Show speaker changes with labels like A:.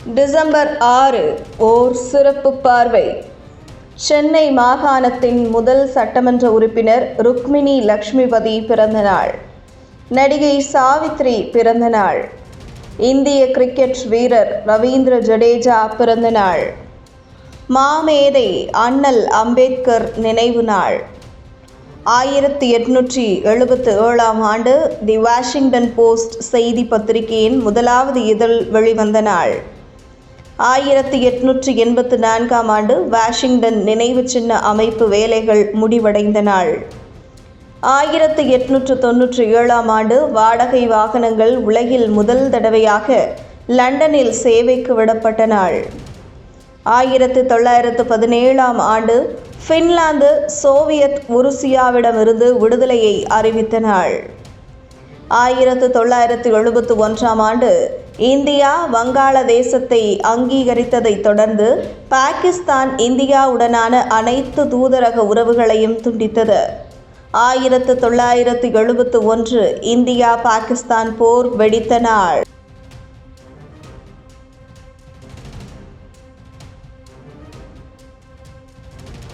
A: December 6 ஓர் சிறப்பு பார்வை. சென்னை மாகாணத்தின் முதல் சட்டமன்ற உறுப்பினர் ருக்மிணி லட்சுமிபதி பிறந்தநாள். நடிகை சாவித்ரி பிறந்தநாள். இந்திய கிரிக்கெட் வீரர் ரவீந்திர ஜடேஜா பிறந்தநாள். மாமேதை அண்ணல் அம்பேத்கர் நினைவு நாள். 1877 ஆண்டு தி வாஷிங்டன் போஸ்ட் செய்தி பத்திரிகையின் முதலாவது இதழ் வெளிவந்த நாள். 1884 ஆண்டு வாஷிங்டன் நினைவு சின்ன அமைப்பு வேலைகள் முடிவடைந்த நாள். 1897 ஆண்டு வாடகை வாகனங்கள் உலகில் முதல் தடவையாக லண்டனில் சேவைக்கு விடப்பட்ட நாள். 1917 ஆண்டு பின்லாந்து சோவியத் உருசியாவிடமிருந்து விடுதலையை அறிவித்த நாள். 1971 ஆண்டு இந்தியா வங்காளதேசத்தை அங்கீகரித்ததைத் தொடர்ந்து பாகிஸ்தான் இந்தியாவுடனான அனைத்து தூதரக உறவுகளையும் துண்டித்தது. 1971 இந்தியா பாகிஸ்தான் போர் வெடித்த நாள்.